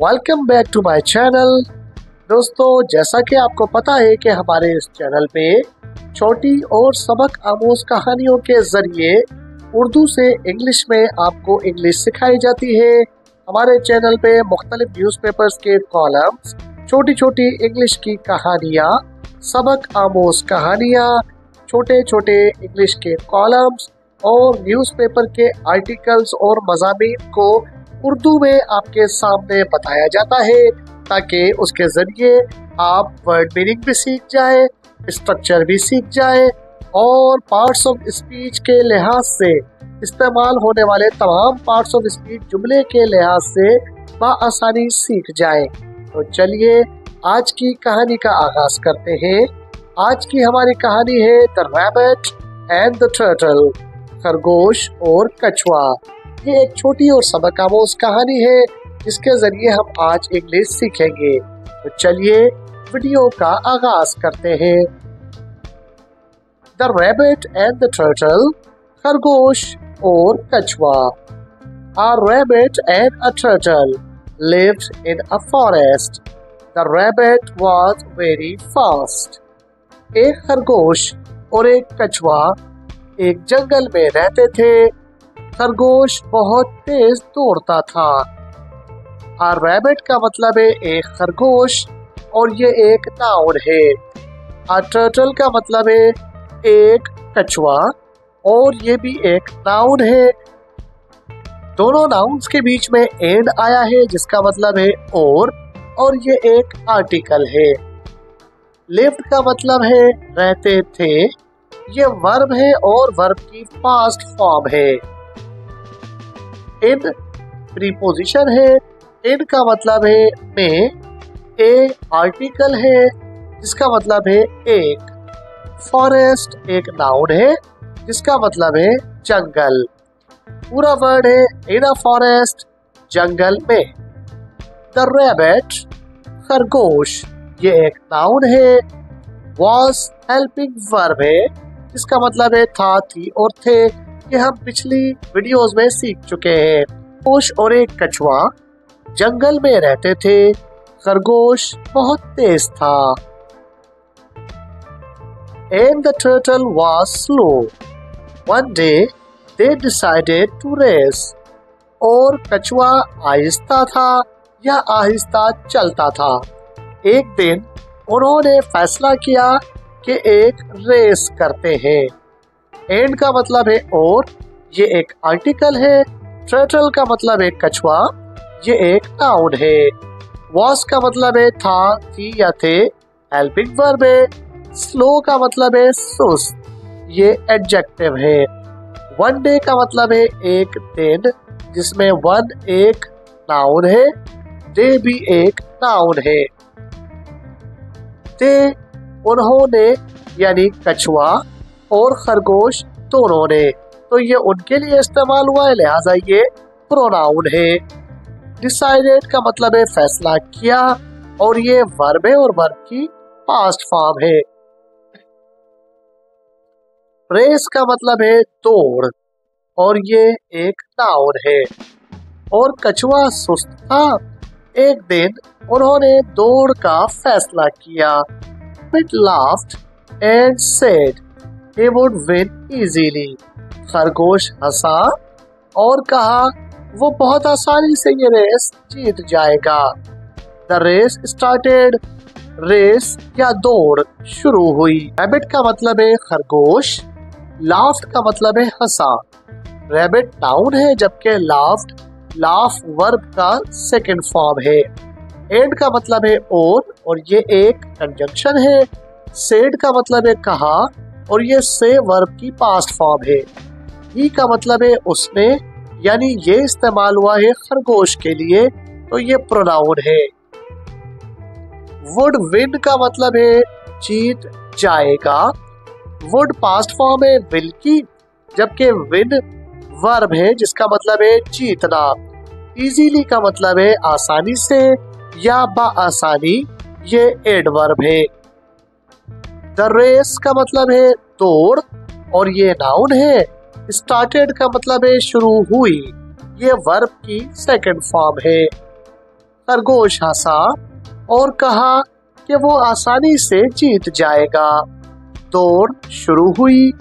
Welcome back to my channel. दोस्तों, जैसा कि आपको पता है कि हमारे इस चैनल पे छोटी और सबक आमोज कहानियों के जरिए उर्दू से इंग्लिश में आपको इंग्लिश सिखाई जाती है। हमारे चैनल पे मुख्तलिफ न्यूज़पेपर्स के कॉलम्स, छोटी छोटी इंग्लिश की कहानियाँ, सबक आमोज कहानियाँ, छोटे छोटे इंग्लिश के कॉलम्स और न्यूज़पेपर के आर्टिकल्स और मज़ामीन को उर्दू में आपके सामने बताया जाता है ताकि उसके ज़रिए आप वर्ड मीनिंग भी सीख जाए, स्ट्रक्चर भी सीख जाए और पार्ट्स ऑफ स्पीच के लिहाज से इस्तेमाल होने वाले तमाम पार्ट्स ऑफ स्पीच जुमले के लिहाज से बआसानी सीख जाए। तो चलिए आज की कहानी का आगाज करते हैं। आज की हमारी कहानी है the rabbit and the turtle, खरगोश और कछुआ। ये एक छोटी और सबक आमोज कहानी है जिसके जरिए हम आज इंग्लिश सीखेंगे। तो चलिए वीडियो का आगाज करते हैं। The rabbit and the turtle, खरगोश और कछुआ। A rabbit and a turtle lived in a forest. The rabbit was very fast. एक खरगोश और एक कछुआ एक जंगल में रहते थे। खरगोश बहुत तेज दौड़ता था। A rabbit का मतलब है एक खरगोश और ये एक नाउन है। A turtle का मतलब है एक कछुआ और ये भी एक नाउन है। दोनों नाउन्स के बीच में एंड आया है जिसका मतलब है और ये एक आर्टिकल है। लिव्ड का मतलब है रहते थे, ये वर्ब है और वर्ब की पास्ट फॉर्म है। इन प्रीपोजिशन है। इन का मतलब है में, ए आर्टिकल है जिसका मतलब है एक। फॉरेस्ट एक नाउन है जिसका मतलब है जंगल। पूरा वर्ड है इन अ फॉरेस्ट, जंगल में। द रैबिट खरगोश, ये एक नाउन है। वॉज हेल्पिंग वर्ब है जिसका मतलब है था, थी और थे। ये हम पिछली वीडियोस में सीख चुके हैं। खरगोश और एक कछुआ जंगल में रहते थे। खरगोश बहुत तेज था। And the turtle was slow. One day they decided to race. और कछुआ आहिस्ता था या आहिस्ता चलता था। एक दिन उन्होंने फैसला किया कि एक रेस करते हैं। एंड का मतलब है और, ये एक आर्टिकल है। टर्टल का मतलब है कछुआ, ये एक नाउन है। वॉस का मतलब है था, थी या थे, हेल्पिंग वर्ब है। स्लो का मतलब है सुस्त, ये एडजेक्टिव है। वन डे का मतलब है एक दिन जिसमें वन एक नाउन है, डे भी एक नाउन है। दे उन्होंने यानी कछुआ और खरगोश दोनों ने, तो ये उनके लिए इस्तेमाल हुआ है लिहाजा ये प्रोनाउन है। डिसाइडेड का मतलब है फैसला किया और ये वर्ब है और वर्ब की पास्ट फॉर्म है। रेस का मतलब है दौड़ और ये एक नाउन है। और कछुआ सुस्त था। एक दिन उन्होंने दौड़ का फैसला किया। It laughed and said he would win easily. खरगोश हंसा और कहा वो बहुत आसानी से ये रेस जीत जाएगा। The race started. रेस या दौड़ शुरू हुई। रैबिट का मतलब है खरगोश। लाफ्ड का मतलब है हंसा। रैबिट नाउन है जबकि लाफ वर्ब का सेकंड फॉर्म है। एंड का मतलब है और ये एक कंजंक्शन है। सेड का मतलब है कहा और ये से वर्ब की पास्ट फॉर्म है। ही का मतलब है उसने, यानी ये इस्तेमाल हुआ है खरगोश के लिए, तो ये प्रोनाउन है। वुड विन का मतलब है जीत जाएगा। वुड पास्ट फॉर्म है विल की, जबकि विन वर्ब है जिसका मतलब है जीतना। इजीली का मतलब है आसानी से या बआसानी, ये एडवर्ब है। द रेस का मतलब है दौड़ और ये नाउन है। स्टार्टेड का मतलब है शुरू हुई, ये वर्ब की सेकंड फॉर्म है। खरगोश हंसा और कहा कि वो आसानी से जीत जाएगा। दौड़ शुरू हुई।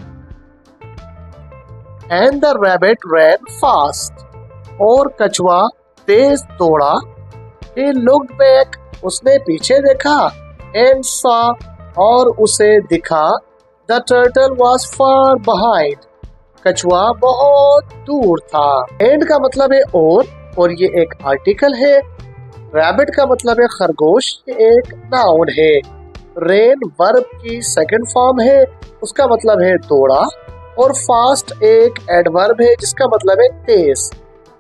And the rabbit ran fast, और कछुआ तेज दौड़ा। He looked back, उसने पीछे देखा। And saw, और उसे दिखा। The turtle was far behind, कछुआ बहुत दूर था। एंड का मतलब है और ये एक आर्टिकल है। रैबिट का मतलब है खरगोश, ये एक नाउन है। रेन वर्ब की सेकंड फॉर्म है, उसका मतलब है दौड़ा। और फास्ट एक एडवर्ब है जिसका मतलब है तेज।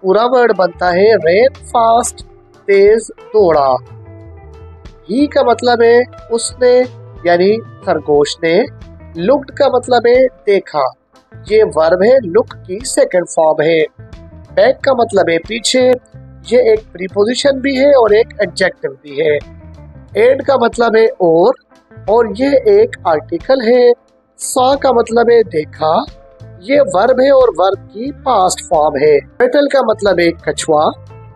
पूरा वर्ड बनता है रेन फास्ट, तेज दौड़ा। ही का मतलब है उसने यानी खरगोश ने। लुक्ड का मतलब है देखा, ये वर्ब है, लुक की सेकंड फॉर्म है। बैक का मतलब है पीछे, ये एक प्रीपोजिशन भी है और एक एडजेक्टिव भी है। एंड का मतलब है और ये एक आर्टिकल है। सॉ का मतलब है देखा, ये वर्ब है और वर्ब की पास्ट फॉर्म है। टर्टल का मतलब है कछुआ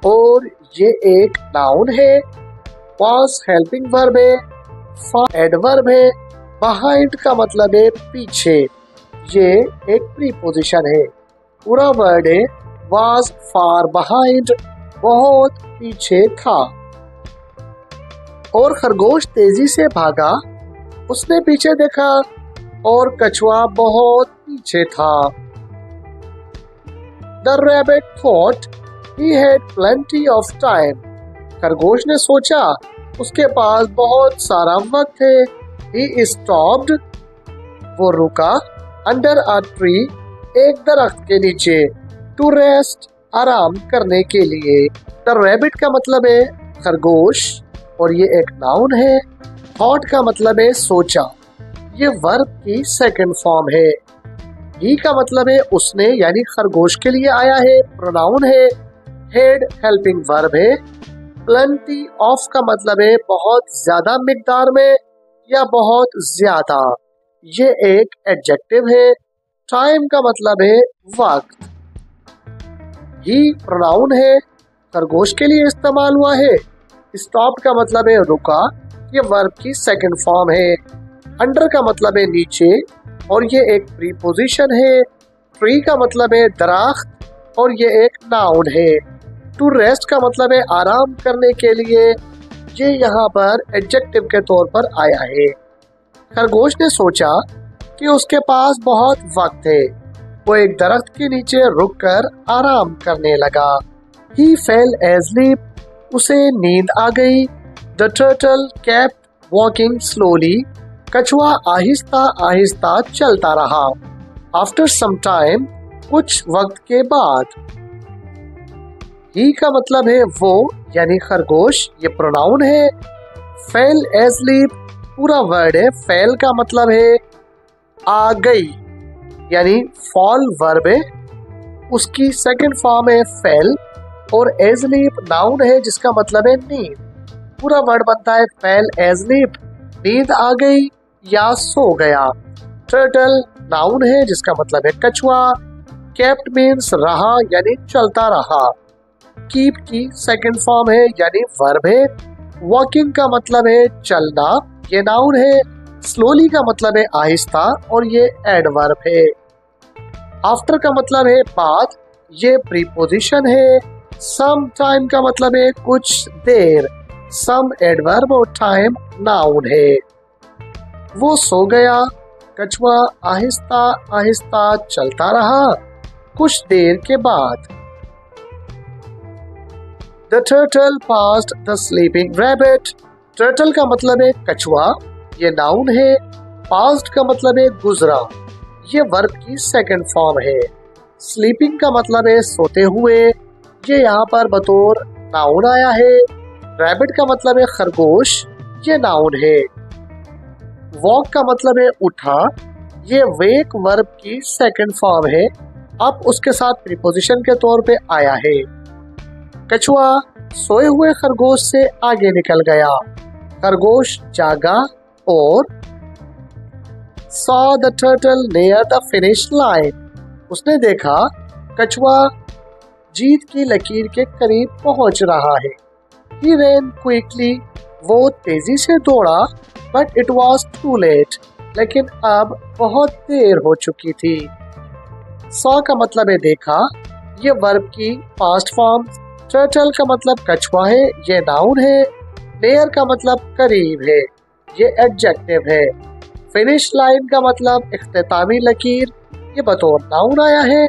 और ये एक नाउन है। वाज हेल्पिंग वर्ब है, फॉर एडवर्ब है। बिहाइंड का मतलब है पीछे, ये एक प्रीपोजिशन है। पूरा वर्ड है वाज फार बिहाइंड, बहुत पीछे था। और खरगोश तेजी से भागा, उसने पीछे देखा और कछुआ बहुत पीछे था। The rabbit thought he had plenty of time. खरगोश ने सोचा उसके पास बहुत सारा वक्त है। He stopped, वो रुका। Under a tree, एक दरख्त के नीचे। To rest, आराम करने के लिए। The rabbit का मतलब है खरगोश और ये एक नाउन है। Thought का मतलब है सोचा, ये वर्ब की सेकंड फॉर्म है। ही का मतलब है उसने यानी खरगोश के लिए आया है, प्रोनाउन है। हेड हेल्पिंग वर्ब है। प्लेंटी ऑफ का मतलब है बहुत ज्यादा मिकदार में या बहुत ज्यादा, ये एक एडजेक्टिव है। टाइम का मतलब है वक्त। ही प्रोनाउन है, खरगोश के लिए इस्तेमाल हुआ है। स्टॉप का मतलब है रुका, ये वर्ब की सेकंड फॉर्म है। अंडर का मतलब है नीचे और ये एक प्रीपोजिशन है। ट्री का मतलब है दरख्त और ये एक नाउन है। टू रेस्ट का मतलब है आराम करने के लिए, ये यहाँ पर एडजेक्टिव के तौर पर आया है। खरगोश ने सोचा कि उसके पास बहुत वक्त है, वो एक दरख्त के नीचे रुककर आराम करने लगा। He fell asleep, उसे नींद आ गई। The turtle kept walking slowly, कछुआ आहिस्ता आहिस्ता चलता रहा। After some time, कुछ वक्त के बाद। ही का मतलब है वो यानी खरगोश, ये प्रोनाउन है। फेल asleep पूरा वर्ड है। फेल का मतलब है आ गई, यानी फॉल वर्ब है, उसकी सेकंड फॉर्म है फेल। और asleep नाउन है जिसका मतलब है नींद। पूरा वर्ड बनता है फेल asleep, नींद आ गई या सो गया। टर्टल नाउन है जिसका मतलब है कछुआ। केप्ट मीन्स रहा यानी चलता रहा। कीप की सेकंड फॉर्म है यानी वर्ब है। वॉकिंग का मतलब है चलना, ये नाउन है। स्लोली का मतलब है आहिस्ता और ये एडवर्ब है। आफ्टर का मतलब है बाद, ये प्रीपोजिशन है। सम टाइम का मतलब है कुछ देर। सम एडवर्ब और टाइम नाउन है। वो सो गया, कछुआ आहिस्ता आहिस्ता चलता रहा कुछ देर के बाद। The turtle passed the sleeping rabbit. Turtle का मतलब है कछुआ, ये नाउन है। पास्ट का मतलब है गुजरा, ये वर्ब की सेकंड फॉर्म है। स्लीपिंग का मतलब है सोते हुए, ये यहाँ पर बतौर नाउन आया है। रैबिट का मतलब है खरगोश, ये नाउन है। वॉक का मतलब है उठा, ये वेक वर्ब की सेकंड फॉर्म है, अब उसके साथ प्रीपोजिशन के तौर पे आया है। कछुआ सोए हुए खरगोश से आगे निकल गया। खरगोश जागा और saw the turtle near the finish line, उसने देखा कछुआ जीत की लकीर के करीब पहुंच रहा है। He ran quickly. वो तेजी से दौड़ा, but it was too late. लेकिन अब बहुत देर हो चुकी थी। saw का मतलब है देखा, ये वर्ब की पास्ट फॉर्म। टर्टल का मतलब कछुआ है, ये नाउन है। नेयर का मतलब करीब है, ये एडजेक्टिव है। फिनिश लाइन का मतलब इख्तितामी लकीर, ये बतौर नाउन आया है।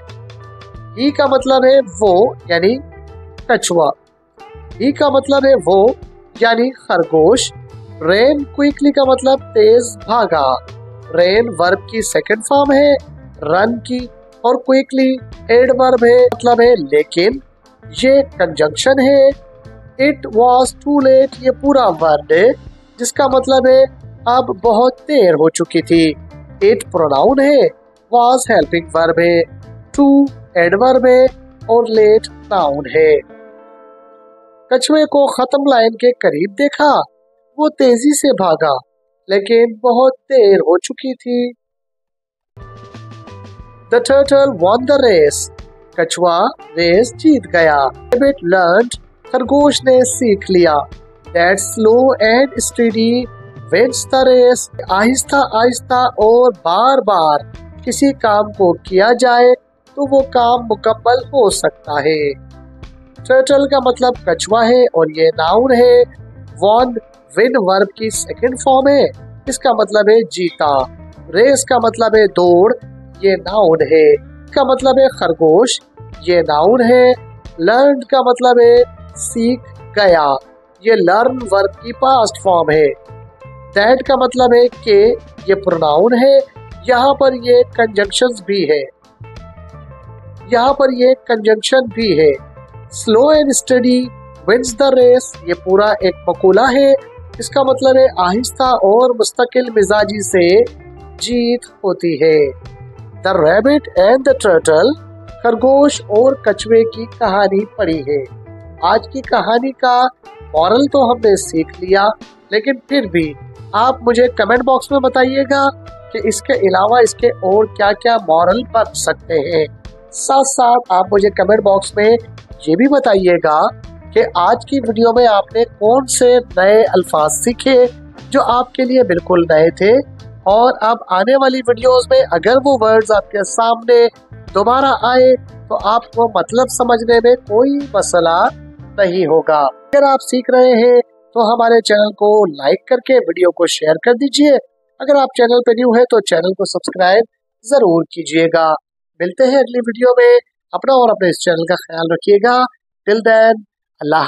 ही का मतलब है वो यानी कछुआ। ही का मतलब है वो यानी खरगोश। रेन क्विकली का मतलब तेज भागा। रेन वर्ब की सेकंड फॉर्म है, रन की, और क्विकली एडवर्ब है, मतलब है लेकिन। ये कंजंक्शन है। इट वॉज टू लेट, ये पूरा वर्ड है जिसका मतलब है अब बहुत देर हो चुकी थी। इट प्रोनाउन है, वॉज हेल्पिंग वर्ब है, टू एडवर्ब है और लेट नाउन है। कछुए को खत्म लाइन के करीब देखा, वो तेजी से भागा लेकिन बहुत देर हो चुकी थी। The turtle won the race. कछुआ रेस जीत गया। Rabbit learned, खरगोश ने सीख लिया। That slow and steady wins the race. Aahista Aahista और बार बार किसी काम को किया जाए तो वो काम मुकम्मल हो सकता है। टर्टल का मतलब कछुआ है और ये नाउन है। वॉन विन वर्ब की सेकंड फॉर्म है, इसका मतलब है जीता। रेस का मतलब है दौड़, ये नाउन है। इसका मतलब है खरगोश, ये नाउन है। लर्न का मतलब है सीख गया, ये लर्न वर्ब की पास्ट फॉर्म है। दैट का मतलब है के, ये प्रोनाउन है। यहाँ पर ये कंजंक्शन भी है, यहाँ पर ये कंजंक्शन भी है। Slow and steady wins the race, ये पूरा एक मकूला है। इसका मतलब है आहिस्ता और मुस्तकिल मिजाजी से जीत होती है। The rabbit and the turtle, खरगोश और कछुए की कहानी पढ़ी है। आज की कहानी का मॉरल तो हमने सीख लिया, लेकिन फिर भी आप मुझे कमेंट बॉक्स में बताइएगा कि इसके अलावा इसके और क्या क्या मॉरल बन सकते हैं। साथ साथ आप मुझे कमेंट बॉक्स में ये भी बताइएगा कि आज की वीडियो में आपने कौन से नए अल्फाज सीखे जो आपके लिए बिल्कुल नए थे, और अब आने वाली वीडियोस में अगर वो वर्ड्स आपके सामने दोबारा आए तो आपको मतलब समझने में कोई मसला नहीं होगा। अगर आप सीख रहे हैं तो हमारे चैनल को लाइक करके वीडियो को शेयर कर दीजिए। अगर आप चैनल पे न्यू है तो चैनल को सब्सक्राइब जरूर कीजिएगा। मिलते हैं अगली वीडियो में। अपना और अपने इस चैनल का ख्याल रखिएगा। टिल देन, अल्लाह।